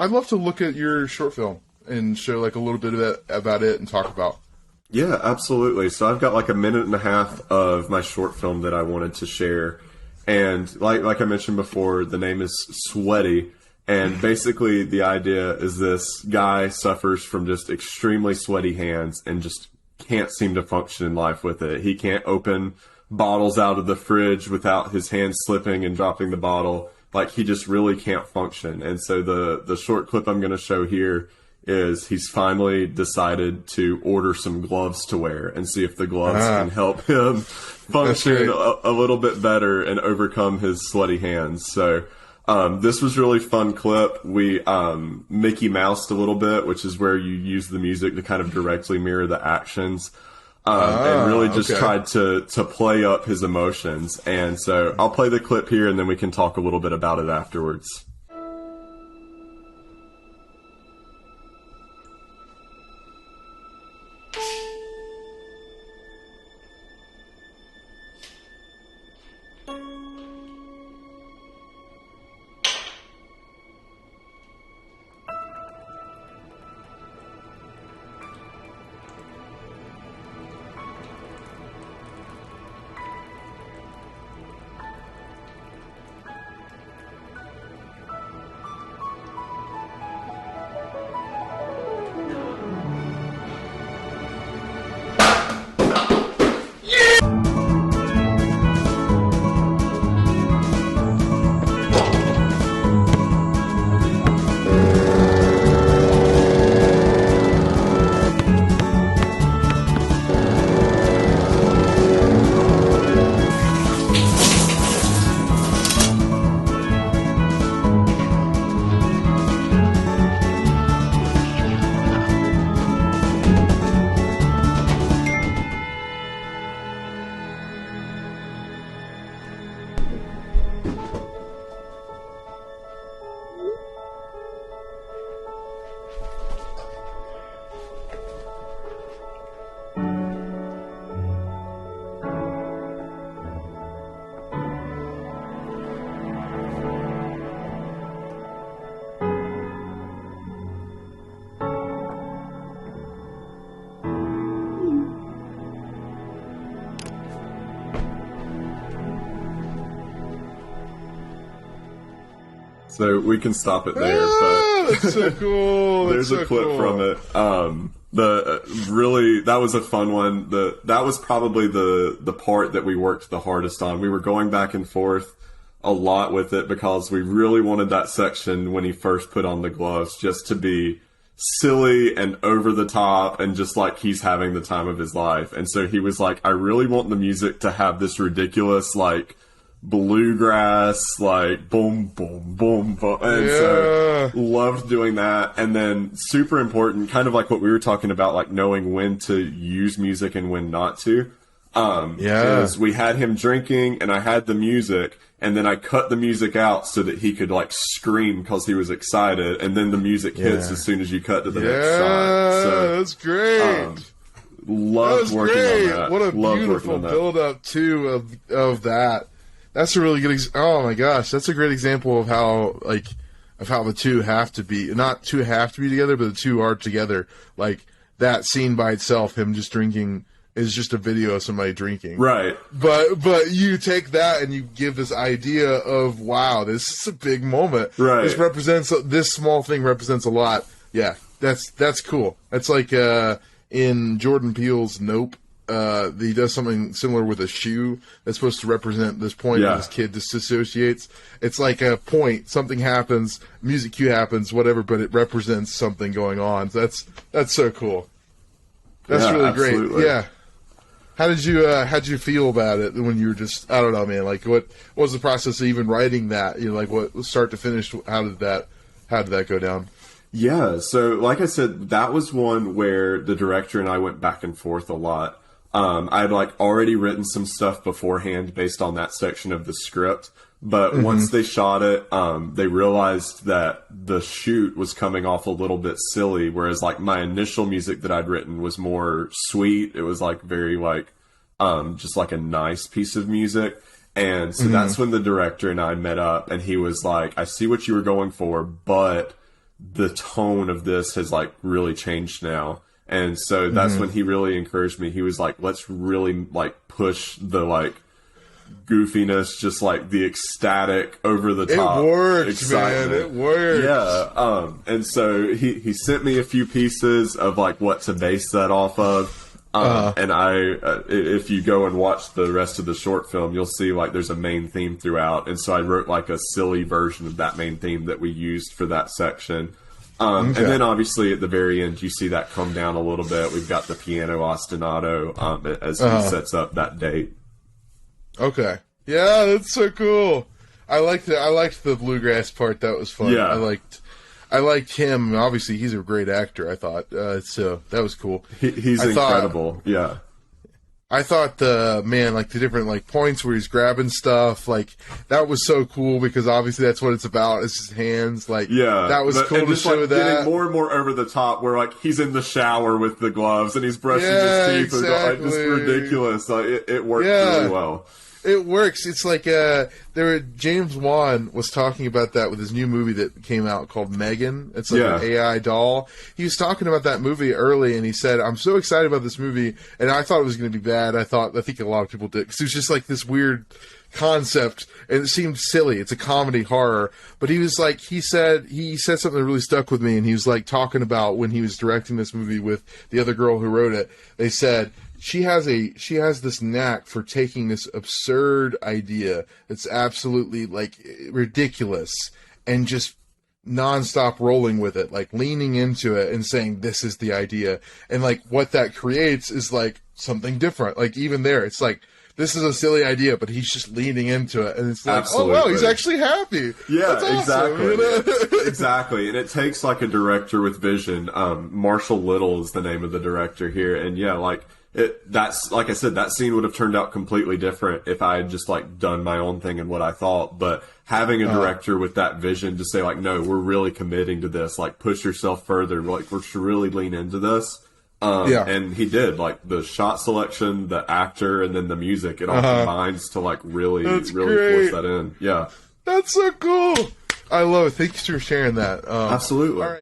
I'd love to look at your short film and show like a little bit of it, about it and talk about. Yeah, absolutely. So I've got like a minute and a half of my short film that I wanted to share. And like I mentioned before, the name is Sweaty. And basically the idea is this guy suffers from just extremely sweaty hands and just can't seem to function in life with it. He can't open bottles out of the fridge without his hands slipping and dropping the bottle. Like, he just really can't function. And so the short clip I'm going to show here is he's finally decided to order some gloves to wear and see if the gloves can help him function a little bit better and overcome his sweaty hands. So this was really fun clip. We Mickey Moused a little bit, which is where you use the music to kind of directly mirror the actions. And really just tried to play up his emotions. And so I'll play the clip here and then we can talk a little bit about it afterwards. So we can stop it there, but that's so cool. There's a clip from it. That was a fun one. That was probably the part that we worked the hardest on. We were going back and forth a lot with it because we really wanted that section when he first put on the gloves just to be silly and over the top and just like he's having the time of his life. And so he was like, I really want the music to have this ridiculous, like, bluegrass, like boom, boom, boom, boom. And so loved doing that. And then super important, kind of like what we were talking about, like knowing when to use music and when not to. Is we had him drinking and I had the music and then I cut the music out so that he could like scream because he was excited, and then the music hits as soon as you cut to the next shot. So that's great. Loved working on that. What a beautiful build up too of that. That's a really good. Oh my gosh, that's a great example of how the two have to be, not two have to be together, but the two are together. Like that scene by itself, him just drinking, is just a video of somebody drinking, right? But you take that and you give this idea of, wow, this is a big moment, right? This small thing represents a lot. Yeah, that's cool. That's like in Jordan Peele's Nope. He does something similar with a shoe that's supposed to represent this point when this kid disassociates. It's like a point, something happens, music cue happens, whatever, but it represents something going on. So that's so cool. That's really great. Yeah. How'd you feel about it when you were just, I don't know, man, like what was the process of even writing that? You know, like what start to finish, how did that go down? Yeah, so like I said, that was one where the director and I went back and forth a lot. I had like already written some stuff beforehand based on that section of the script, but once they shot it, they realized that the shoot was coming off a little bit silly, whereas like my initial music that I'd written was more sweet. It was like very like, just like a nice piece of music. And so that's when the director and I met up and he was like, I see what you were going for, but the tone of this has like really changed now. And so that's when he really encouraged me. He was like, let's really like push the like goofiness, just like the ecstatic, over the top. It worked, excitement. man. It worked. Yeah. And so he sent me a few pieces of like what to base that off of. And if you go and watch the rest of the short film, you'll see like there's a main theme throughout. And so I wrote like a silly version of that main theme that we used for that section. And then obviously at the very end, you see that come down a little bit. We've got the piano ostinato as he sets up that date. Okay. Yeah, that's so cool. I liked the bluegrass part. That was fun. Yeah. I liked him. Obviously, he's a great actor, I thought. So that was cool. He's incredible. Yeah. I thought the different like points where he's grabbing stuff, like that was so cool because obviously that's what it's about. It's his hands. Like, yeah, that was cool to show that. Getting more and more over the top where like he's in the shower with the gloves and he's brushing his teeth. Exactly. Like, just ridiculous. Like, it worked really well. It works. It's like James Wan was talking about that with his new movie that came out called Megan. It's like an AI doll. He was talking about that movie early, and he said, "I'm so excited about this movie." And I thought it was going to be bad. I think a lot of people did because it was just like this weird concept, and it seemed silly. It's a comedy horror, but he was like, he said something that really stuck with me, and he was like talking about when he was directing this movie with the other girl who wrote it. They said, She has this knack for taking this absurd idea that's absolutely like ridiculous and just nonstop rolling with it, like leaning into it and saying, this is the idea. And like what that creates is like something different. Like even there, it's like, this is a silly idea, but he's just leaning into it. And it's like, oh wow, he's actually happy. Yeah, that's awesome, exactly. you know? Exactly. And it takes like a director with vision. Marshall Little is the name of the director here. And yeah, like, that's like I said, that scene would have turned out completely different if I had just like done my own thing and what I thought. But having a director with that vision to say like, no, we're really committing to this, like push yourself further, like we should really lean into this. And he did, like the shot selection, the actor, and then the music. It all combines to like really force that in. Yeah, that's so cool. I love it. Thanks for sharing that. Absolutely. All right.